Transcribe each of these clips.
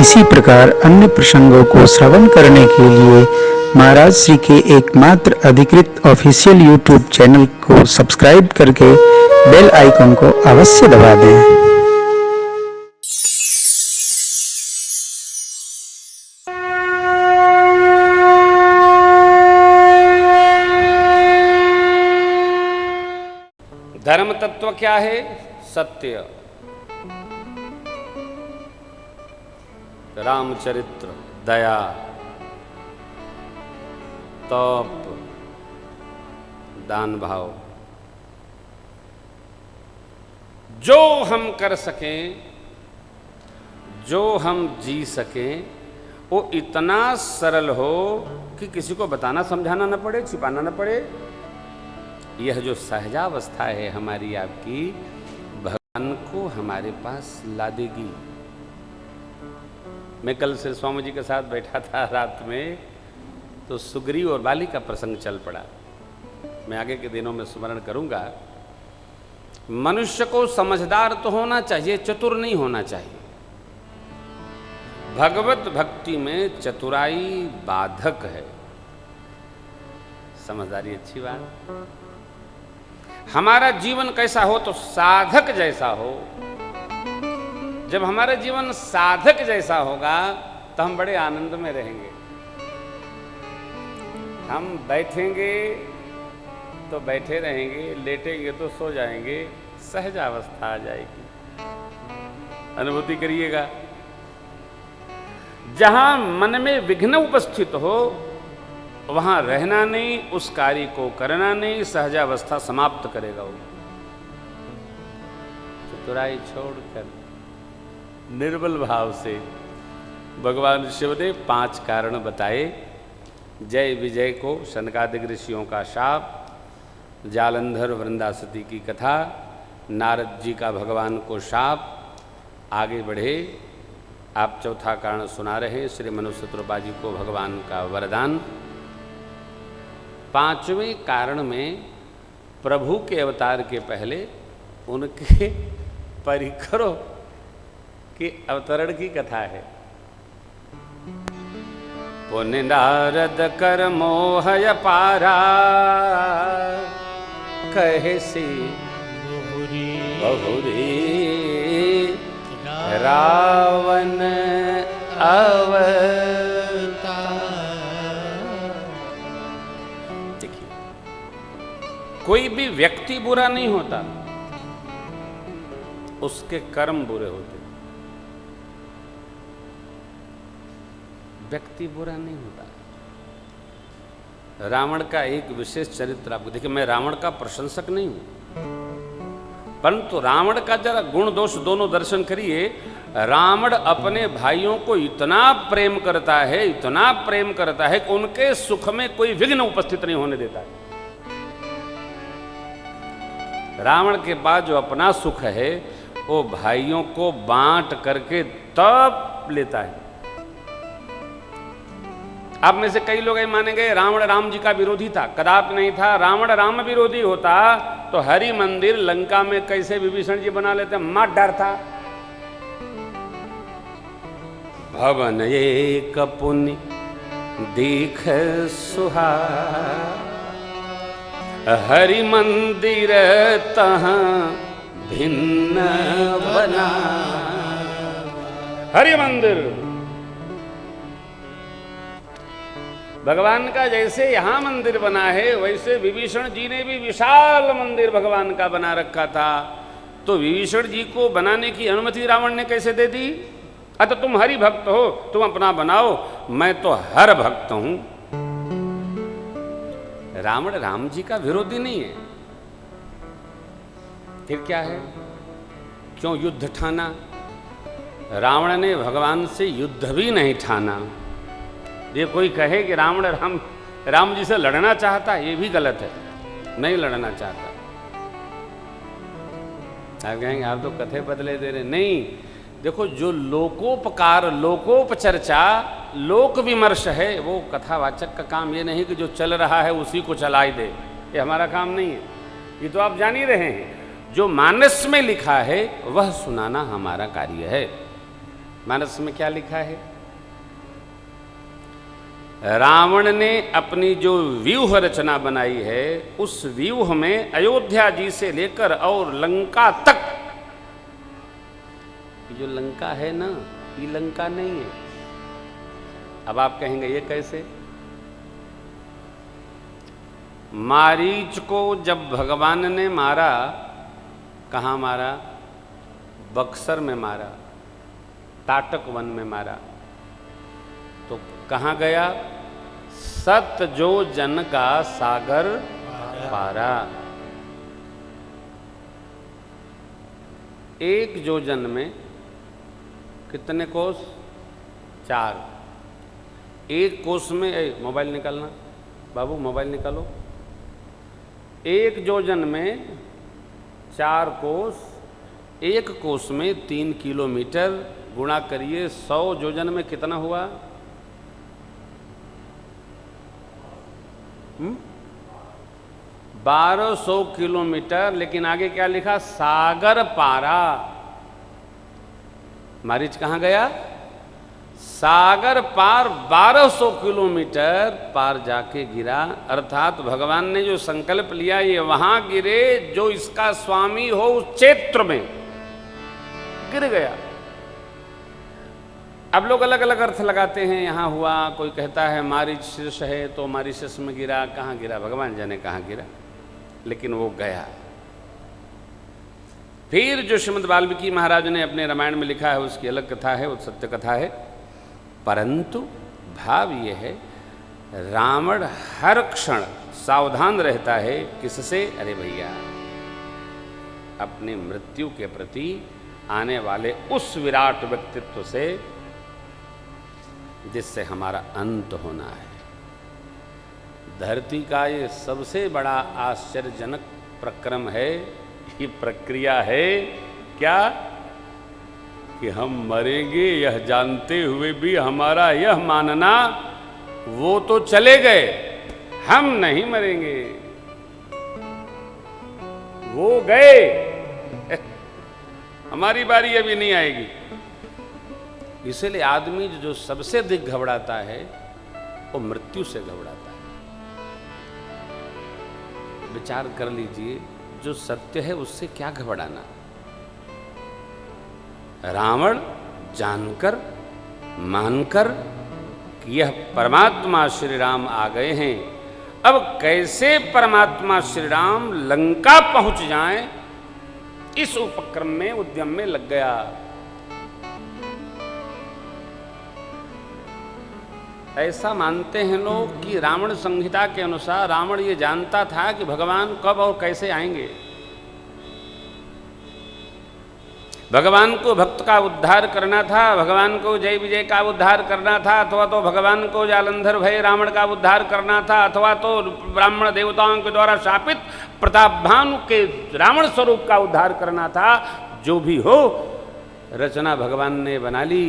इसी प्रकार अन्य प्रसंगों को श्रवण करने के लिए महाराज श्री के एकमात्र अधिकृत ऑफिशियल यूट्यूब चैनल को सब्सक्राइब करके बेल आइकन को अवश्य दबा दें। धर्म तत्व क्या है? सत्य, रामचरित्र, दया, तप, दान भाव। जो हम कर सकें, जो हम जी सकें, वो इतना सरल हो कि किसी को बताना समझाना न पड़े, छिपाना न पड़े। यह जो सहजावस्था है हमारी आपकी, भगवान को हमारे पास ला देगी। मैं कल से स्वामी जी के साथ बैठा था रात में, तो सुग्रीव और बाली का प्रसंग चल पड़ा। मैं आगे के दिनों में स्मरण करूंगा। मनुष्य को समझदार तो होना चाहिए, चतुर नहीं होना चाहिए। भगवत भक्ति में चतुराई बाधक है। समझदारी अच्छी बात। हमारा जीवन कैसा हो तो साधक जैसा हो। जब हमारा जीवन साधक जैसा होगा तो हम बड़े आनंद में रहेंगे। हम बैठेंगे तो बैठे रहेंगे, लेटेंगे तो सो जाएंगे, सहजावस्था आ जाएगी। अनुभूति करिएगा। जहां मन में विघ्न उपस्थित हो वहां रहना नहीं, उस कार्य को करना नहीं, सहजावस्था समाप्त करेगा वो। चतुराई छोड़कर निर्बल भाव से भगवान शिव ने 5 कारण बताए। जय विजय को शनकादिक ऋषियों का शाप, जालंधर वृंदासती की कथा, नारद जी का भगवान को शाप। आगे बढ़े, आप चौथा कारण सुना रहे, श्री मनुष्य त्रुपा जी को भगवान का वरदान। 5वें कारण में प्रभु के अवतार के पहले उनके परिकरों के अवतरण की कथा है। पुण्य नारद कर मोहय पारा, कहे सी बहुरी रावण अवतार। कोई भी व्यक्ति बुरा नहीं होता, उसके कर्म बुरे होते। व्यक्ति बुरा नहीं होता। रावण का एक विशेष चरित्र आपको देखिए। मैं रावण का प्रशंसक नहीं हूं, परंतु रावण का जरा गुण दोष दोनों दर्शन करिए। रावण अपने भाइयों को इतना प्रेम करता है, इतना प्रेम करता है कि उनके सुख में कोई विघ्न उपस्थित नहीं होने देता है। रावण के पास जो अपना सुख है वो भाइयों को बांट करके तब लेता है। आप में से कई लोग ये मानेंगे रावण राम जी का विरोधी था। कदापि नहीं था। रावण राम विरोधी होता तो हरि मंदिर लंका में कैसे विभीषण जी बना लेते? मां डर था। भवन एक पुण्य दीख सुहा, हरि मंदिर तहां भिन्न बना। हरि मंदिर भगवान का जैसे यहां मंदिर बना है, वैसे विभीषण जी ने भी विशाल मंदिर भगवान का बना रखा था। तो विभीषण जी को बनाने की अनुमति रावण ने कैसे दे दी? अतः तुम हरि भक्त हो, तुम अपना बनाओ, मैं तो हर भक्त हूं। रावण राम जी का विरोधी नहीं है। फिर क्या है? क्यों युद्ध ठाना? रावण ने भगवान से युद्ध भी नहीं ठाना। ये कोई कहे कि रावण राम जी से लड़ना चाहता, ये भी गलत है। नहीं लड़ना चाहता। आप कहेंगे आप तो कथे बदले दे रहे। नहीं, देखो जो लोकोपकार, लोकोपचर्चा, लोक विमर्श है, वो कथावाचक का काम ये नहीं कि जो चल रहा है उसी को चलाई दे। ये हमारा काम नहीं है। ये तो आप जान ही रहे हैं। जो मानस में लिखा है वह सुनाना हमारा कार्य है। मानस में क्या लिखा है? रावण ने अपनी जो व्यूह रचना बनाई है, उस व्यूह में अयोध्या जी से लेकर और लंका तक, जो लंका है ना, ये लंका नहीं है। अब आप कहेंगे ये कैसे? मारीच को जब भगवान ने मारा, कहाँ मारा? बक्सर में मारा, ताटक वन में मारा। तो कहाँ गया? सत जो जन का सागर पारा। एक योजन में कितने कोस? 4। एक कोस में, मोबाइल निकालना बाबू, मोबाइल निकालो। एक योजन में 4 कोस, एक कोस में 3 किलोमीटर, गुणा करिए 100 योजन में कितना हुआ? 1200 किलोमीटर। लेकिन आगे क्या लिखा? सागर पारा। मारीच कहाँ गया? सागर पार 1200 किलोमीटर पार जाके गिरा। अर्थात भगवान ने जो संकल्प लिया, ये वहां गिरे जो इसका स्वामी हो उस क्षेत्र में गिर गया। अब लोग अलग अलग अर्थ लगाते हैं, यहाँ हुआ, कोई कहता है मारीच है तो मारीशस में गिरा। कहाँ गिरा भगवान जाने कहाँ गिरा, लेकिन वो गया। फिर जो श्रीमद् वाल्मीकि महाराज ने अपने रामायण में लिखा है, उसकी अलग कथा है, वो सत्य कथा है। परंतु भाव ये है, रावण हर क्षण सावधान रहता है। किससे? अरे भैया, अपनी मृत्यु के प्रति आने वाले उस विराट व्यक्तित्व से जिससे हमारा अंत होना है। धरती का ये सबसे बड़ा आश्चर्यजनक प्रक्रम है, ये प्रक्रिया है क्या कि हम मरेंगे यह जानते हुए भी हमारा यह मानना, वो तो चले गए, हम नहीं मरेंगे, वो गए, हमारी बारी अभी नहीं आएगी। इसलिए आदमी जो सबसे अधिक घबराता है वो मृत्यु से घबराता है। विचार कर लीजिए, जो सत्य है उससे क्या घबराना। रावण जानकर मानकर कि यह परमात्मा श्री राम आ गए हैं, अब कैसे परमात्मा श्री राम लंका पहुंच जाएं, इस उपक्रम में, उद्यम में लग गया। ऐसा मानते हैं लोग कि रावण संहिता के अनुसार रावण ये जानता था कि भगवान कब और कैसे आएंगे। भगवान को भक्त का उद्धार करना था, भगवान को जय विजय का उद्धार करना था, अथवा तो भगवान को जालंधर भय रावण का उद्धार करना था, अथवा तो ब्राह्मण देवताओं के द्वारा शापित प्रतापभानु के रावण स्वरूप का उद्धार करना था। जो भी हो, रचना भगवान ने बना ली।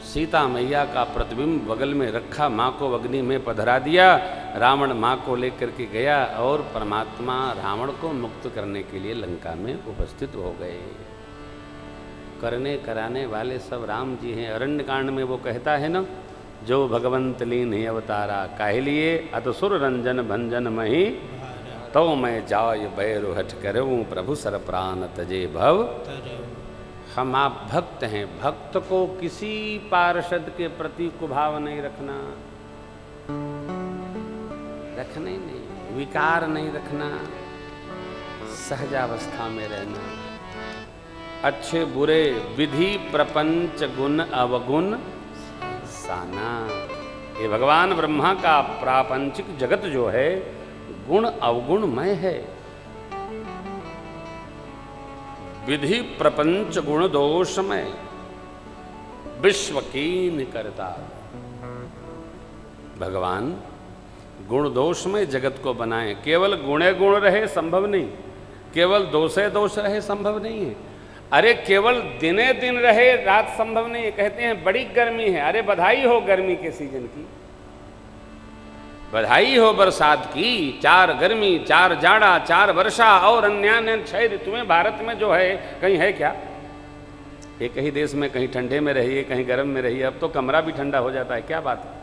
सीता मैया का प्रतिबिंब बगल में रखा, माँ को अग्नि में पधरा दिया, रावण माँ को लेकर के गया और परमात्मा रावण को मुक्त करने के लिए लंका में उपस्थित हो गए। करने कराने वाले सब राम जी हैं। अरण्यकांड में वो कहता है ना, जो भगवंत लीन ही अवतारा, काहे लिए अतसुर रंजन भंजन मही, तो मैं जाय बैरु हठ करूं, प्रभु सर प्राण तजे भव। हम आप भक्त हैं, भक्त को किसी पार्षद के प्रति कुभाव नहीं रखना, रखना ही नहीं, विकार नहीं रखना, सहजावस्था में रहना, अच्छे बुरे विधि प्रपंच गुण अवगुण साना। ये भगवान ब्रह्मा का प्रापंचिक जगत जो है गुण अवगुणमय है। विधि प्रपंच गुण दोषमय, विश्व कीन करता। भगवान गुण दोषमय जगत को बनाए। केवल गुणे गुण रहे संभव नहीं, केवल दोषे दोष रहे संभव नहीं है। अरे केवल दिने दिन रहे रात संभव नहीं है। कहते हैं बड़ी गर्मी है, अरे बधाई हो गर्मी के सीजन की, बधाई हो बरसात की। 4 गर्मी, 4 जाड़ा, 4 वर्षा और अन्य 6 ऋतुएं भारत में जो है, कहीं है क्या? एक ही देश में कहीं ठंडे में रहिए, कहीं गर्म में रहिए, अब तो कमरा भी ठंडा हो जाता है। क्या बात है,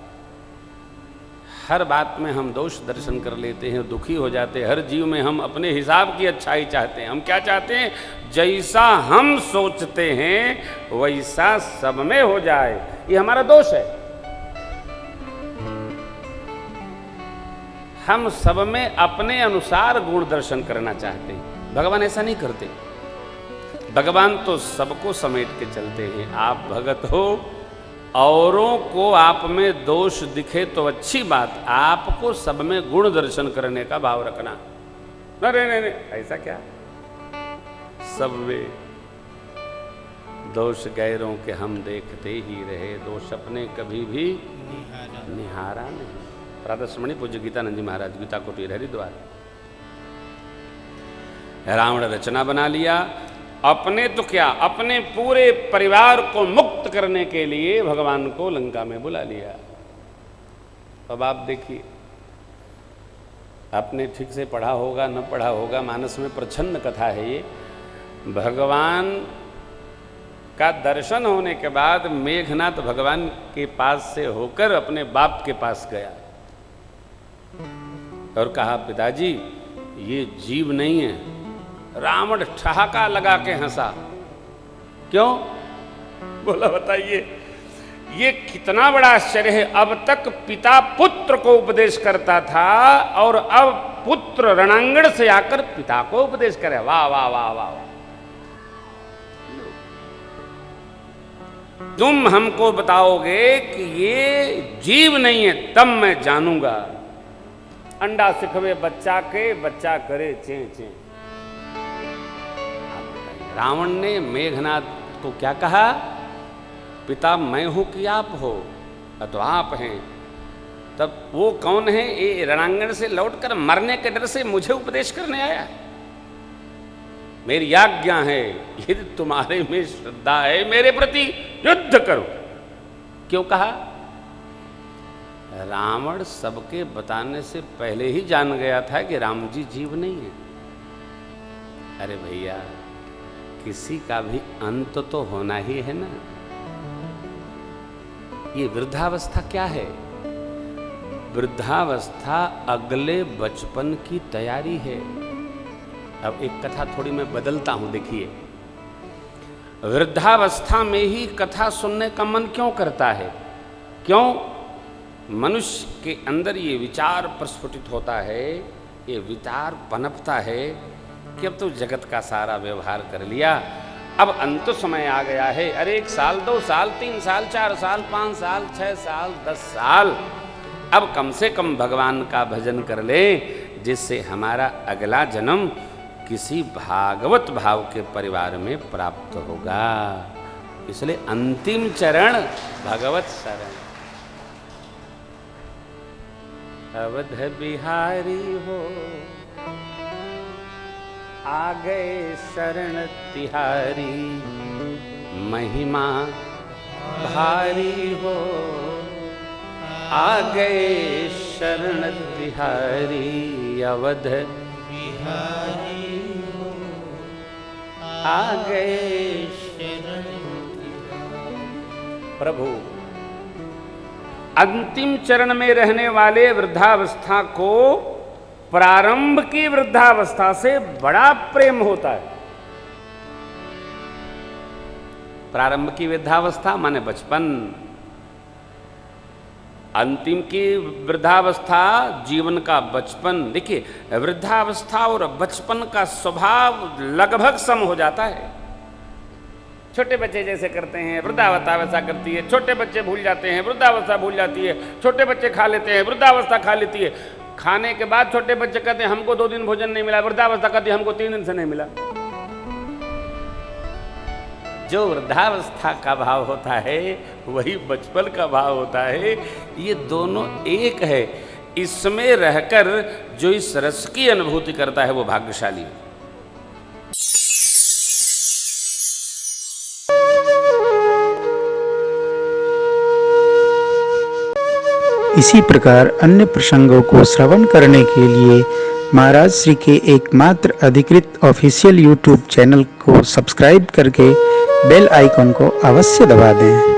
हर बात में हम दोष दर्शन कर लेते हैं, दुखी हो जाते हैं। हर जीव में हम अपने हिसाब की अच्छाई चाहते हैं। हम क्या चाहते हैं, जैसा हम सोचते हैं वैसा सब में हो जाए, ये हमारा दोष है। हम सब में अपने अनुसार गुण दर्शन करना चाहते हैं। भगवान ऐसा नहीं करते। भगवान तो सबको समेट के चलते हैं। आप भगत हो, औरों को आप में दोष दिखे तो अच्छी बात, आपको सब में गुण दर्शन करने का भाव रखना। नहीं, ऐसा क्या, सब में दोष गैरों के हम देखते ही रहे, दोष अपने कभी भी निहारा नहीं। प्रातस्मरणि पूज्य गीतानंद जी महाराज, गीता कुटीर, हरिद्वार। रावण रचना बना लिया, अपने तो क्या, अपने पूरे परिवार को मुक्त करने के लिए भगवान को लंका में बुला लिया। अब आप देखिए, आपने ठीक से पढ़ा होगा न पढ़ा होगा, मानस में प्रच्छन्न कथा है ये। भगवान का दर्शन होने के बाद मेघनाथ भगवान के पास से होकर अपने बाप के पास गया और कहा, पिताजी ये जीव नहीं है। रावण ठहाका लगा के हंसा। क्यों? बोला, बताइए ये कितना बड़ा आश्चर्य है। अब तक पिता पुत्र को उपदेश करता था और अब पुत्र रणांगण से आकर पिता को उपदेश करे। वाह वाह वाह वाह। तुम हमको बताओगे कि ये जीव नहीं है, तब मैं जानूंगा। अंडा सिखवे बच्चा के, बच्चा करे चें चें। रावण ने मेघनाथ को क्या कहा, पिता मैं हूं कि आप हो? तो आप हैं। तब वो कौन है? ये रणांगण से लौटकर मरने के डर से मुझे उपदेश करने आया। मेरी आज्ञा है, यदि तुम्हारे में श्रद्धा है मेरे प्रति, युद्ध करो। क्यों कहा? रावण सबके बताने से पहले ही जान गया था कि राम जी जीव नहीं है। अरे भैया, किसी का भी अंत तो होना ही है ना। ये वृद्धावस्था क्या है? वृद्धावस्था अगले बचपन की तैयारी है। अब एक कथा थोड़ी मैं बदलता हूं, देखिए। वृद्धावस्था में ही कथा सुनने का मन क्यों करता है? क्यों? मनुष्य के अंदर ये विचार प्रस्फुटित होता है, ये विचार पनपता है कि अब तो जगत का सारा व्यवहार कर लिया, अब अंत समय आ गया है। अरे 1 साल, 2 साल, 3 साल, 4 साल, 5 साल, 6 साल, 10 साल, अब कम से कम भगवान का भजन कर ले, जिससे हमारा अगला जन्म किसी भागवत भाव के परिवार में प्राप्त होगा। इसलिए अंतिम चरण भगवत शरण। अवध बिहारी हो, आ गए शरण तिहारी, महिमा भारी हो, आ गए शरण तिहारी। अवध बिहारी हो, आ गए शरण तिहारी। प्रभु अंतिम चरण में रहने वाले वृद्धावस्था को प्रारंभ की वृद्धावस्था से बड़ा प्रेम होता है। प्रारंभ की वृद्धावस्था माने बचपन, अंतिम की वृद्धावस्था जीवन का बचपन। देखिए, वृद्धावस्था और बचपन का स्वभाव लगभग सम हो जाता है। छोटे बच्चे जैसे करते हैं, वृद्धावस्था वैसा करती है। छोटे बच्चे भूल जाते हैं, वृद्धावस्था भूल जाती है। छोटे बच्चे खा लेते हैं, वृद्धावस्था खा लेती है। खाने के बाद छोटे बच्चे कहते हैं हमको 2 दिन भोजन नहीं मिला, वृद्धावस्था कहती है हमको 3 दिन से नहीं मिला। जो वृद्धावस्था का भाव होता है वही बचपन का भाव होता है। ये दोनों एक है। इसमें रहकर जो इस रस की अनुभूति करता है वो भाग्यशाली है। इसी प्रकार अन्य प्रसंगों को श्रवण करने के लिए महाराज श्री के एकमात्र अधिकृत ऑफिशियल यूट्यूब चैनल को सब्सक्राइब करके बेल आइकन को अवश्य दबा दें।